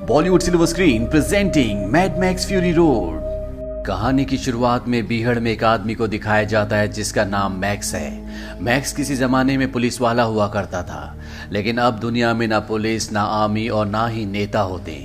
Bollywood silver screen presenting mad max fury road. कहानी की शुरुआत में बीहड़ में एक आदमी को दिखाया जाता है जिसका नाम मैक्स है। मैक्स किसी जमाने में पुलिस वाला हुआ करता था, लेकिन अब दुनिया में ना पुलिस, ना आर्मी और ना ही नेता होते।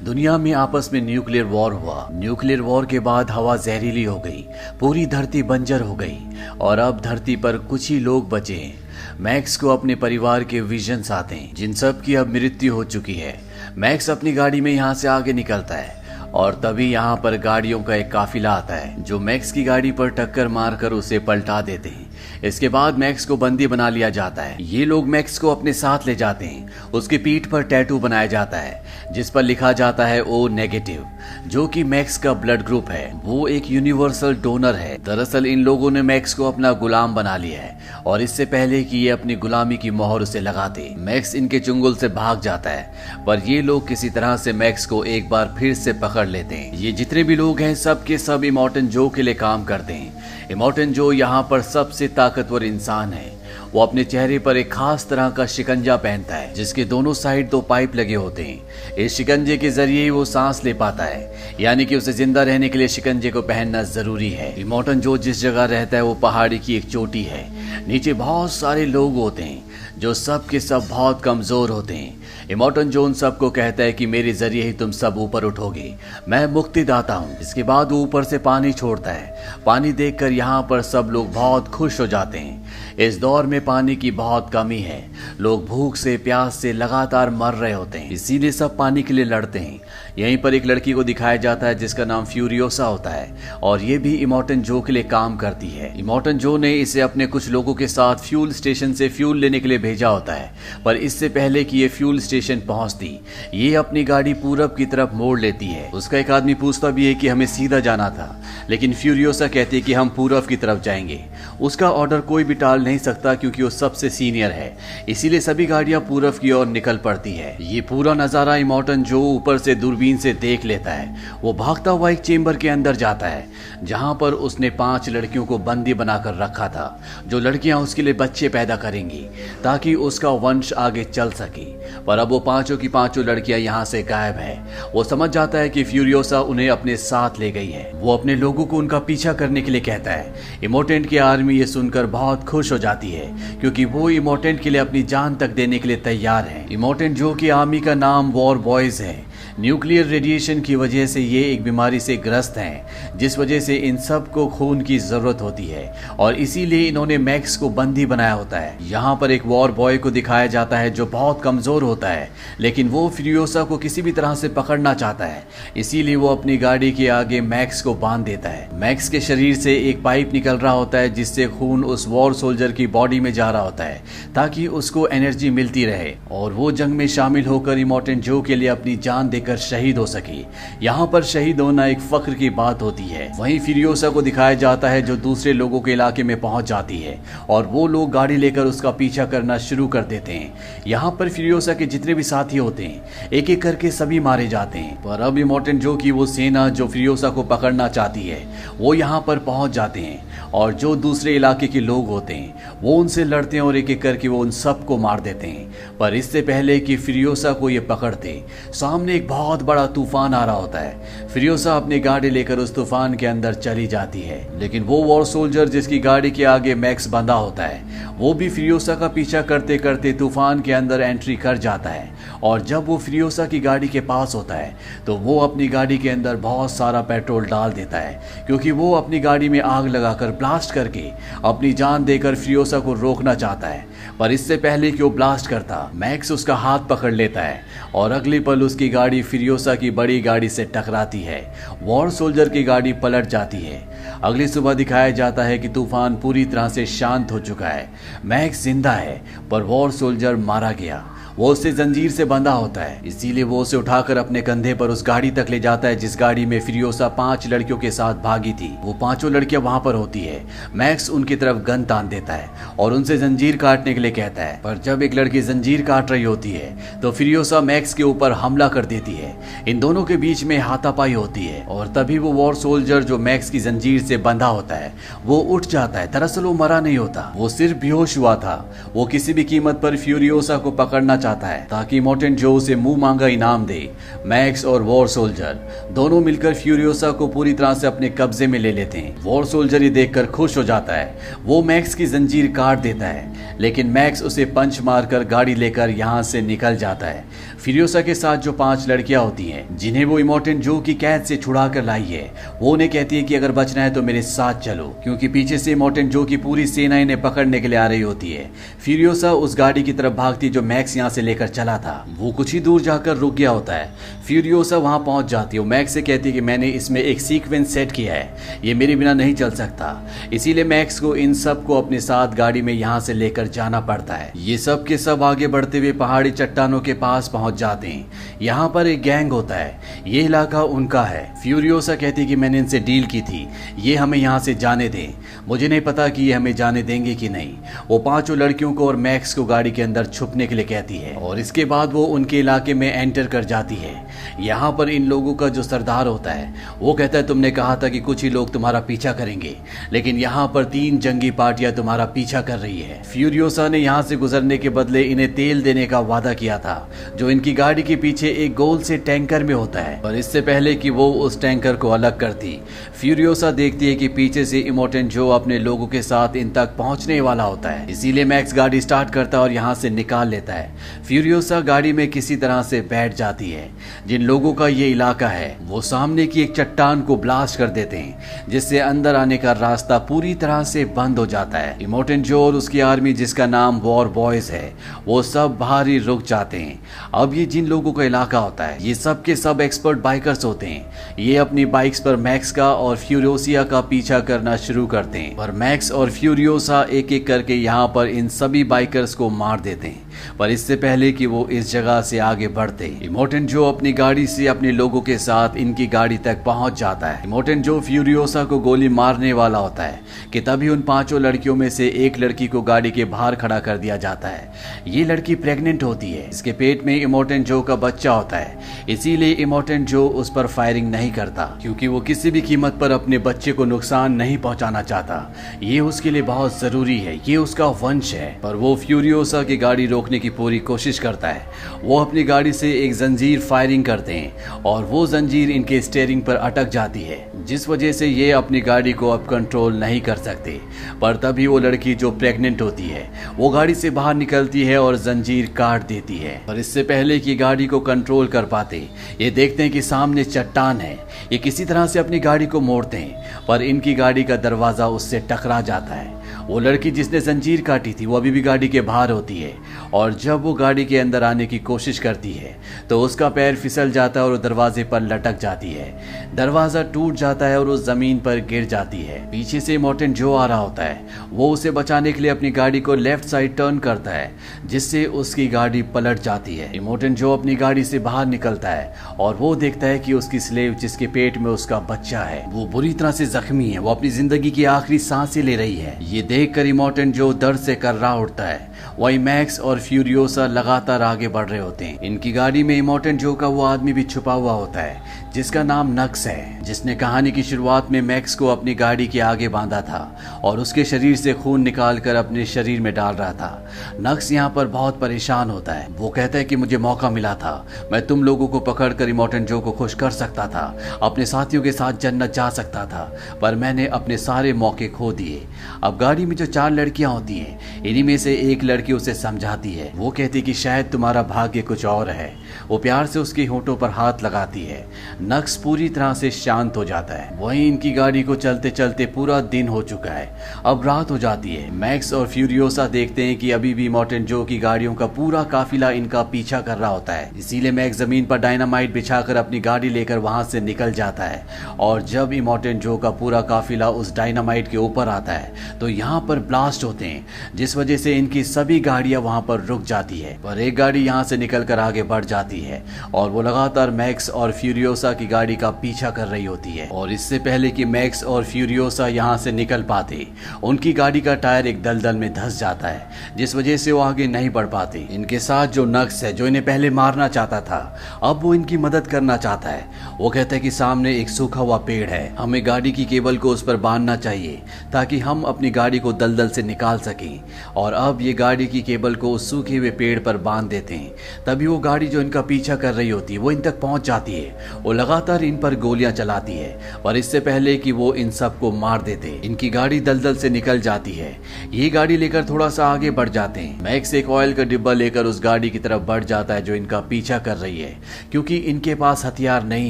दुनिया में आपस में न्यूक्लियर वॉर हुआ। न्यूक्लियर वॉर के बाद हवा जहरीली हो गई, पूरी धरती बंजर हो गई और अब धरती पर कुछ ही लोग बचे हैं। मैक्स को अपने परिवार के विजन्स आते हैं, जिन सब की अब मृत्यु हो चुकी है। मैक्स अपनी गाड़ी में यहाँ से आगे निकलता है और तभी यहाँ पर गाड़ियों का एक काफिला आता है जो मैक्स की गाड़ी पर टक्कर मारकर उसे पलटा देते हैं। इसके बाद मैक्स को बंदी बना लिया जाता है। ये लोग मैक्स को अपने साथ ले जाते हैं। उसकी पीठ पर टैटू बनाया जाता है जिस पर लिखा जाता है O नेगेटिव, जो कि मैक्स का ब्लड ग्रुप है। वो एक यूनिवर्सल डोनर है। दरअसल इन लोगों ने मैक्स को अपना गुलाम बना लिया है और इससे पहले कि ये अपनी गुलामी की मोहर उसे लगाते, मैक्स इनके चुंगल से भाग जाता है। पर ये लोग किसी तरह से मैक्स को एक बार फिर से पकड़ लेते हैं। ये जितने भी लोग हैं सब के सब इमॉर्टन जो के लिए काम करते हैं। इमॉर्टन जो यहाँ पर सबसे ताकतवर इंसान है। वो अपने चेहरे पर एक खास तरह का शिकंजा पहनता है जिसके दोनों साइड 2 पाइप लगे होते हैं। इस शिकंजे के जरिए ही वो सांस ले पाता है, यानी कि उसे जिंदा रहने के लिए शिकंजे को पहनना जरूरी है। इमॉर्टन जो जिस जगह रहता है वो पहाड़ी की एक चोटी है। नीचे बहुत सारे लोग होते हैं जो सब के सब बहुत कमजोर होते हैं। इमॉर्टन जो उन सबको कहता है कि मेरे जरिए ही तुम सब ऊपर उठोगे, मैं मुक्तिदाता हूँ। इसके बाद वो ऊपर से पानी छोड़ता है। पानी देखकर यहाँ पर सब लोग बहुत खुश हो जाते हैं। इस दौर में पानी की बहुत कमी है। लोग भूख से, प्यास से लगातार मर रहे होते हैं, इसीलिए सब पानी के लिए लड़ते हैं। यहीं पर एक लड़की को दिखाया जाता है जिसका नाम फ्यूरियोसा होता है और ये भी इमॉर्टन जो के लिए काम करती है। इमॉर्टन जो ने इसे अपने कुछ लोगों के साथ फ्यूल स्टेशन से फ्यूल लेने के लिए भेजा होता है, पर इससे पहले कि ये फ्यूल स्टेशन पहुंचती, ये अपनी गाड़ी पूरब की तरफ मोड़ लेती है। उसका एक आदमी पूछता भी है कि हमें सीधा जाना था, लेकिन फ्यूरियोसा कहती है कि हम पूरब की तरफ जाएंगे। उसका ऑर्डर कोई भी टाल नहीं सकता क्योंकि वो सबसे सीनियर है, इसीलिए सभी गाड़ियां पूरब की ओर निकल पड़ती है। ये पूरा नजारा इमॉर्टन जो ऊपर से दूरबीन से देख लेता है। वो भागता हुआ एक चेंबर के अंदर जाता है जहां पर उसने 5 लड़कियों को बंदी बनाकर रखा था, जो लड़कियां उसके लिए बच्चे पैदा करेंगी ताकि उसका वंश आगे चल सके। पर अब वो 5 की 5 लड़कियां यहाँ से गायब है। वो समझ जाता है कि फ्यूरियोसा उन्हें अपने साथ ले गई है। वो अपने लोगों को उनका पीछा करने के लिए कहता है। इमोटेंट की आर्मी ये सुनकर बहुत खुश हो जाती है क्योंकि वो इमोटेंट के लिए अपनी जान तक देने के लिए तैयार है। इमोटेंट जो की आर्मी का नाम वॉर बॉयज है। न्यूक्लियर रेडिएशन की वजह से ये एक बीमारी से ग्रस्त हैं, जिस वजह से इन सब को खून की जरूरत होती है और इसीलिए इन्होंने मैक्स को बंदी बनाया होता है। यहाँ पर एक वॉर बॉय को दिखाया जाता है जो बहुत कमजोर होता है, लेकिन वो फ्यूरियोसा को किसी भी तरह से पकड़ना चाहता है, इसीलिए वो अपनी गाड़ी के आगे मैक्स को बांध देता है। मैक्स के शरीर से एक पाइप निकल रहा होता है जिससे खून उस वॉर सोल्जर की बॉडी में जा रहा होता है ताकि उसको एनर्जी मिलती रहे और वो जंग में शामिल होकर इमॉर्टन जो के लिए अपनी जान देकर शहीद हो सके। यहाँ पर शहीद होना एक फख्र की बात होती है। वहीं फ्यूरियोसा को दिखाया जाता है जो दूसरे लोगों के इलाके में पहुंच जाती है और वो लोग गाड़ी लेकर उसका पीछा करना शुरू कर देते हैं। यहाँ पर फ्यूरियोसा के जितने भी साथी होते हैं एक एक करके सभी मारे जाते हैं। पर अब इमॉर्टन जो की वो सेना जो फ्यूरियोसा को पकड़ना चाहती है वो यहाँ पर पहुंच जाते हैं और जो दूसरे इलाके के लोग होते हैं वो उनसे लड़ते हैं और एक एक करके वो उन सबको मार देते हैं। पर इससे पहले कि फ्यूरियोसा को ये पकड़ते, सामने एक बहुत बड़ा तूफान आ रहा होता है। फ्यूरियोसा अपनी गाड़ी लेकर उस तूफान के अंदर चली जाती है, लेकिन वो वॉर सोल्जर जिसकी गाड़ी के आगे मैक्स बंधा होता है वो भी फ्यूरियोसा का पीछा करते करते तूफान के अंदर एंट्री कर जाता है और जब वो फ्यूरियोसा की गाड़ी के पास होता है तो वो अपनी गाड़ी के अंदर बहुत सारा पेट्रोल डाल देता है क्योंकि वो अपनी गाड़ी में आग लगाकर ब्लास्ट करके अपनी जान देकर फ्यूरियोसा को रोकना चाहता है। पर इससे पहले कि वो ब्लास्ट करता, मैक्स उसका हाथ पकड़ लेता है और अगले पल उसकी गाड़ी फ्यूरियोसा की बड़ी गाड़ी से टकराती है। वॉर सोल्जर की गाड़ी पलट जाती है। अगली सुबह दिखाया जाता है कि तूफान पूरी तरह से शांत हो चुका है। मैक्स जिंदा है पर वॉर सोल्जर मारा गया। वो उससे जंजीर से बंधा होता है, इसीलिए वो उसे उठाकर अपने कंधे पर उस गाड़ी तक ले जाता है जिस गाड़ी में फ्यूरियोसा 5 लड़कियों के साथ भागी थी। वो 5 लड़कियां वहां पर होती है। मैक्स उनकी तरफ गन तान देता है और उनसे जंजीर काटने के लिए कहता है, पर जब एक लड़की जंजीर काट रही होती है तो फ्यूरियोसा मैक्स के ऊपर हमला कर देती है। इन दोनों के बीच में हाथापाई होती है और तभी वो वॉर सोल्जर जो मैक्स की जंजीर से बंधा होता है वो उठ जाता है। दरअसल वो मरा नहीं होता, वो सिर्फ बेहोश हुआ था। वो किसी भी कीमत पर फ्यूरियोसा को पकड़ना चाहता है ताकि इमोर्टेंट जो उसे मुंह मांगा इनाम दे। मैक्स और वॉर सोल्जर दोनों मिलकर फ्यूरियोसा को पूरी तरह से अपने कब्जे में ले लेते हैं। वॉर सोल्जर ये देखकर खुश हो जाता है। वो मैक्स की जंजीर काट देता है, लेकिन मैक्स उसे पंच मारकर गाड़ी लेकर यहाँ से निकल जाता है। फ्यूरियोसा के साथ जो 5 लड़कियां होती हैं जिन्हें वो इमोर्टेंट जो की कैद से छुड़ा कर लाई है, वो उन्हें कहती है कि अगर बचना है तो मेरे साथ चलो, क्योंकि पीछे से इमोर्टेंट जो की पूरी सेना इन्हें पकड़ने के लिए आ रही होती है। फ्यूरियोसा उस गाड़ी की तरफ भागती जो मैक्स यहाँ से लेकर चला था। वो कुछ ही दूर जाकर रुक गया होता है। फ्यूरियोसा वहां पहुंच जाती है। मैक्स से कहती है कि मैंने इसमें एक सीक्वेंस सेट किया है, ये मेरे बिना नहीं चल सकता, इसीलिए मैक्स को इन सब को अपने साथ गाड़ी में यहाँ से लेकर जाना पड़ता है। ये सब के सब आगे बढ़ते हुए पहाड़ी चट्टानों के पास पहुंच जाते हैं। यहाँ पर एक गैंग होता है, ये इलाका उनका है। फ्यूरियोसा कहती है कि मैंने इनसे डील की थी, ये हमें यहाँ से जाने दें, मुझे नहीं पता कि ये हमें जाने देंगे कि नहीं। वो 5 लड़कियों को और मैक्स को गाड़ी के अंदर छुपने के लिए कहती है और इसके बाद वो उनके इलाके में एंटर कर जाती है। यहाँ पर इन लोगों का जो सरदार होता है वो कहता है तुमने कहा था कि कुछ ही लोग तुम्हारा पीछा करेंगे, लेकिन यहाँ पर 3 जंगी पार्टियां तुम्हारा पीछा कर रही है। फ्यूरियोसा ने यहाँ से गुजरने के बदले इन्हें तेल देने का वादा किया था, जो इनकी गाड़ी के पीछे एक गोल से टैंकर में होता है। और इससे पहले कि वो उस टैंकर को अलग करती, फ्यूरियोसा देखती है कि पीछे से इमोर्टेंट जो अपने लोगों के साथ इन तक पहुंचने वाला होता है। इसीलिए मैक्स गाड़ी स्टार्ट करता है और यहाँ से निकाल लेता है। फ्यूरियोसा गाड़ी में किसी तरह से बैठ जाती है। जिन लोगों का ये इलाका है वो सामने की एक चट्टान को ब्लास्ट कर देते हैं, जिससे अंदर आने का रास्ता पूरी तरह से बंद हो जाता है। इमोर्टेंट जो और उसकी आर्मी, जिसका नाम वॉर बॉयज है, वो सब बाहर ही रुक जाते हैं। अब ये जिन लोगों का इलाका होता है ये सब के सब एक्सपर्ट बाइकर्स होते हैं। ये अपनी बाइक्स पर मैक्स का और फ्यूरियोसा का पीछा करना शुरू करते हैं, पर मैक्स और फ्यूरियोसा एक एक करके यहाँ पर इन सभी बाइकर्स को मार देते हैं। पर इससे पहले कि वो इस जगह से आगे बढ़ते, इमोर्टेंट जो अपनी गाड़ी से अपने लोगों के साथ इनकी गाड़ी तक पहुंच जाता है। इमोर्टेंट जो फ्यूरियोसा को गोली मारने वाला होता है कि तभी उन 5 लड़कियों में से एक लड़की को गाड़ी के बाहर खड़ा कर दिया जाता है। ये लड़की प्रेग्नेंट होती है, इसके पेट में इमोर्टेंट जो का बच्चा होता है, इसीलिए इमोर्टेंट जो उस पर फायरिंग नहीं करता, क्योंकि वो किसी भी कीमत पर अपने बच्चे को नुकसान नहीं पहुंचाना चाहता। ये उसके लिए बहुत जरूरी है, ये उसका वंश है। पर वो फ्यूरियोसा की गाड़ी रोकने की पूरी कोशिश करता है। वो अपनी गाड़ी से एक जंजीर फायरिंग करते हैं और वो जंजीर इनके स्टीयरिंग पर अटक जाती है, जिस वजह से ये अपनी गाड़ी को अब कंट्रोल नहीं कर सकते। पर तभी वो लड़की जो प्रेग्नेंट होती है वो गाड़ी से बाहर निकलती है और जंजीर काट देती है। पर इससे पहले कि गाड़ी को कंट्रोल कर पाते, ये देखते हैं कि सामने चट्टान है। ये किसी तरह से अपनी गाड़ी को मोड़ते हैं, पर इनकी गाड़ी का दरवाजा उससे टकरा जाता है। वो लड़की जिसने जंजीर काटी थी वो अभी भी गाड़ी के बाहर होती है, और जब वो गाड़ी के अंदर आने की कोशिश करती है तो उसका पैर फिसल जाता है और वो दरवाजे पर लटक जाती है। दरवाजा टूट जाता है और उस जमीन पर गिर जाती है। पीछे से इमोर्टेंट जो आ रहा होता है वो उसे बचाने के लिए अपनी गाड़ी को लेफ्ट साइड टर्न करता है, जिससे उसकी गाड़ी पलट जाती है। इमोर्टेंट जो अपनी गाड़ी से बाहर निकलता है और वो देखता है कि उसकी स्लेव, जिसके पेट में उसका बच्चा है, वो बुरी तरह से जख्मी है, वो अपनी जिंदगी की आखिरी सांसें ले रही है। ये देखकर इमोर्टेंट जो दर्द से कर्रा उठता है। वही मैक्स और फ्यूरियोसा लगातार आगे बढ़ रहे होते हैं। इनकी गाड़ी में इमोर्टेंट जो का वो आदमी भी छुपा हुआ होता है जिसका नाम नक्स है, जिसने कहानी की शुरुआत में मैक्स को अपनी गाड़ी के आगे बांधा था और उसके शरीर से खून निकालकर अपने शरीर में डाल रहा था। नक्स यहाँ पर बहुत परेशान होता है। वो कहता है कि मुझे मौका मिला था, मैं तुम लोगों को पकड़कर इमोर्टेंट जो को खुश कर सकता था, अपने साथियों के साथ जन्नत जा सकता था, पर मैंने अपने सारे मौके खो दिए। अब गाड़ी में जो 4 लड़कियां होती हैं, इन्हीं में से एक लड़की उसे समझाती है। वो कहती कि शायद तुम्हारा भाग्य कुछ और है। वो प्यार से उसके होंठों पर हाथ लगाती है। नक्स पूरी तरह से शांत हो जाता है। वहीं इनकी गाड़ी को चलते चलते पूरा दिन हो चुका है, अब रात हो जाती है। मैक्स और फ्यूरियोसा देखते हैं कि अभी भी इमोर्टेंट जो की गाड़ियों का पूरा काफिला इनका पीछा कर रहा होता है। इसीलिए मैक्स जमीन पर डायनामाइट बिछाकर अपनी गाड़ी लेकर वहां से निकल जाता है, और जब इमोर्टेंट जो का पूरा काफिला उस डायनामाइट के ऊपर आता है तो यहाँ पर ब्लास्ट होते हैं, जिस वजह से इनकी सभी गाड़ियां वहां पर रुक जाती है। पर एक गाड़ी यहाँ से निकलकर आगे बढ़ जाती है और वो लगातार मैक्स और फ्यूरियोसा की गाड़ी का पीछा कर रही होती है। और इससे पहले कि मैक्स और फ्यूरियोसा यहाँ से निकल पाते, उनकी गाड़ी का टायर एक दलदल में धंस जाता है, जिस वजह से वो आगे नहीं बढ़ पाते। इनके साथ जो नक्स है, जो इन्हें पहले मारना चाहता था, अब वो इनकी मदद करना चाहता है। वो कहता है कि सामने एक सूखा हुआ पेड़ है, हमें गाड़ी की केबल को उस पर बांधना चाहिए ताकि हम अपनी गाड़ी को दलदल से निकाल सकें। और अब ये गाड़ी की केबल को उस सूखे हुए पेड़ पर बांध देते हैं। तभी वो गाड़ी जो इनका पीछा कर रही होती है वो इन तक पहुंच जाती है। वो लगातार इन पर गोलियां चलाती है, पर इससे पहले कि वो इन सबको मार देते इनकी गाड़ी दलदल से निकल जाती है। ये गाड़ी लेकर थोड़ा सा आगे बढ़ जाते हैं। मैक्स एक ऑयल का डिब्बा लेकर उस गाड़ी की तरफ बढ़ जाता है जो इनका पीछा कर रही है, क्योंकि इनके पास हथियार नहीं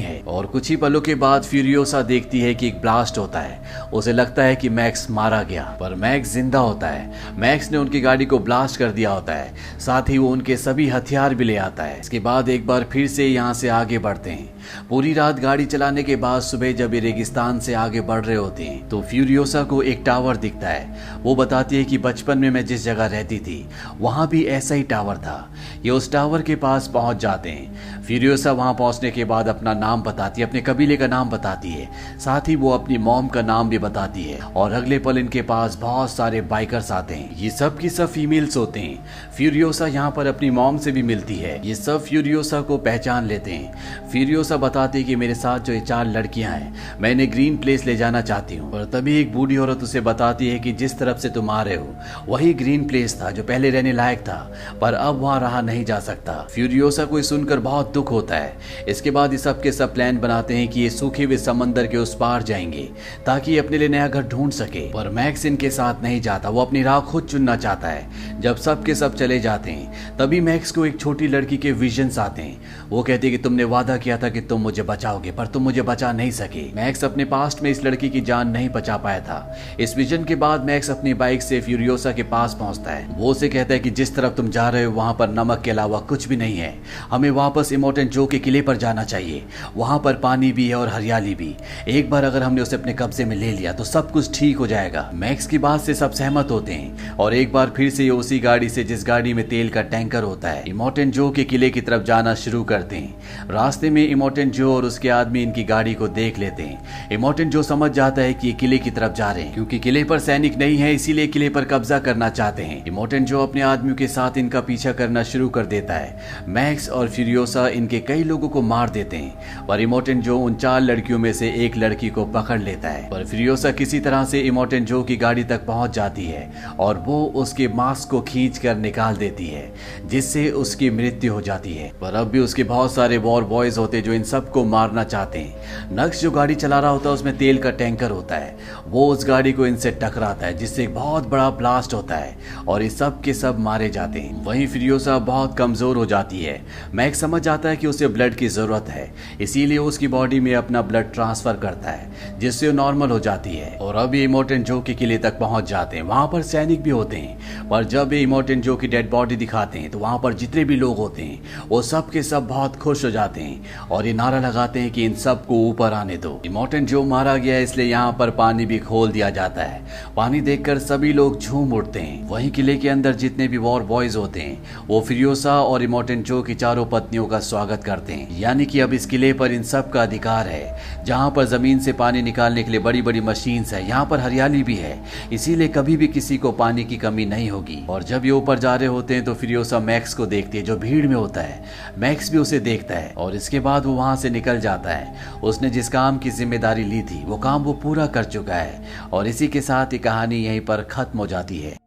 है। और कुछ ही पलों के बाद फ्यूरियोसा देखती है कि एक ब्लास्ट होता है। उसे लगता है कि मैक्स मारा गया, पर मैक्स जिंदा होता है। मैक्स ने उनकी गाड़ी को ब्लास्ट कर दिया होता है, साथ ही वो उनके सभी हथियार भी ले आता है। इसके बाद एक बार फिर से यहाँ से आगे बढ़ते हैं। पूरी रात गाड़ी चलाने के बाद सुबह जब ये रेगिस्तान से आगे बढ़ रहे होते हैं तो फ्यूरियोसा को एक टावर दिखता है। वो बताती है कि बचपन में मैं जिस जगह रहती थी वहां भी ऐसा ही टावर था। ये उस टावर के पास पहुंच जाते हैं। फ्यूरियोसा वहां पहुंचने के बाद अपना नाम बताती है, अपने कबीले का नाम बताती है, साथ ही वो अपनी मॉम का नाम भी बताती है। और अगले पल इनके पास बहुत सारे बाइकर्स आते हैं। ये सब की सब फीमेल्स होते हैं। फ्यूरियोसा यहाँ पर अपनी मॉम से भी मिलती है। ये सब फ्यूरियोसा को पहचान लेते हैं। फ्यूरियोसा बताती है कि मेरे साथ जो ये 4 लड़कियां हैं मैं इन्हें ग्रीन प्लेस ले जाना चाहती हूँ। पर तभी एक बूढ़ी औरत उसे बताती है कि जिस तरफ से तुम आ रहे हो वही ग्रीन प्लेस था जो पहले रहने लायक था, पर अब वहां रहा नहीं जा सकता। फ्यूरियोसा को सुनकर बहुत दुख होता है। इसके बाद ये सब के सब प्लान बनाते हैं कि ये सूखे हुए समंदर के उस पार जाएंगे ताकि अपने लिए नया घर ढूंढ सके। पर मैक्स इनके साथ नहीं जाता, वो अपनी राह खुद चुनना चाहता है। जब सब के सब चले जाते हैं तभी मैक्स को एक छोटी लड़की के विजन्स आते हैं। वो कहती है कि तुमने वादा किया था कि तुम मुझे बचाओगे, पर तुम मुझे बचा नहीं सके। मैक्स अपने पास्ट में इस लड़की की जान नहीं बचा पाया था। इस विजन के बाद मैक्स अपनी बाइक से फ्यूरियोसा के पास पहुंचता है। वो उसे कहता है कि जिस तरफ तुम जा रहे हो वहां पर नमक के अलावा कुछ भी नहीं है। हमें वापस इमोर्टेंट जो के किले पर जाना चाहिए। वहां पर पानी भी है और हरियाली भी। एक बार अगर हमने उसे अपने कब्जे में ले लिया तो सब कुछ ठीक हो जाएगा। मैक्स की बात से सब सहमत होते हैं और एक बार फिर से ये उसी गाड़ी से जिस गाड़ी में तेल का टैंकर होता है इमोर्टेंट जो के किले की तरफ जाना शुरू करते हैं। रास्ते में इमोर्टेंट जो और उसके आदमी इनकी गाड़ी को देख लेते हैं। इमोर्टेंट जो समझ जाता है कि ये किले की तरफ जा रहे हैं, क्योंकि किले पर सैनिक नहीं है इसीलिए किले पर कब्जा करना चाहते हैं। इमोर्टेंट जो अपने आदमियों के साथ इनका पीछा करना शुरू कर देता है। मैक्स और फ्यूरियोसा इनके कई लोगों को मार देते हैं, पर इमोर्टेंट जो उन 4 लड़कियों में से एक लड़की को पकड़ लेता है। पर फ्यूरियोसा किसी तरह से इमोर्टेंट जो की गाड़ी तक पहुंच जाती है और वो उसके मास्क को खींच कर निकाल देती है, जिससे उसकी मृत्यु हो जाती है। पर अब भी उसके बहुत सारे वॉर बॉयज होते जो इन सबको मारना चाहते हैं। नक्श जो गाड़ी चला रहा होता है उसमें तेल का टैंकर होता है। वो उस गाड़ी को इनसे टकराता है जिससे एक बहुत बड़ा ब्लास्ट होता है और ये सब के सब मारे जाते हैं। वहीं फ्यूरियोसा बहुत कमजोर हो जाती है। मैक्स समझ जाता है कि उसे ब्लड की जरूरत है, इसीलिए उसकी बॉडी में अपना ब्लड ट्रांसफर करता है जिससे वो नॉर्मल हो जाती है। और अब ये इमोर्टेंट जो के किले तक पहुंच जाते हैं। वहां पर सैनिक भी होते हैं, पर जब ये इमोर्टेंट जो की डेड बॉडी दिखाते हैं तो वहां पर जितने भी लोग होते हैं वो सब के सब बहुत खुश हो जाते हैं और ये नारा लगाते हैं कि इन सबको ऊपर आने दो। इमोर्टेंट जो मारा गया है इसलिए यहाँ पर पानी भी खोल दिया जाता है। पानी देखकर सभी लोग झूम उठते हैं। वहीं किले के अंदर जितने भी वॉर बॉयज होते हैं वो फ्यूरियोसा और इमोर्टेंट जो की चारों पत्नियों का स्वागत करते हैं, यानी कि अब इस किले पर इन सब का अधिकार है। जहाँ पर जमीन से पानी निकालने के लिए बड़ी बड़ी मशीन्स है, यहाँ पर हरियाली भी है, इसीलिए कभी भी किसी को पानी की कमी नहीं होगी। और जब ये ऊपर जा रहे होते हैं तो फ्यूरियोसा मैक्स को देखती है जो भीड़ में होता है। मैक्स भी उसे देखता है और इसके बाद वो वहां से निकल जाता है। उसने जिस काम की जिम्मेदारी ली थी वो काम वो पूरा कर चुका है। और इसी के साथ ये कहानी यहीं पर खत्म हो जाती है।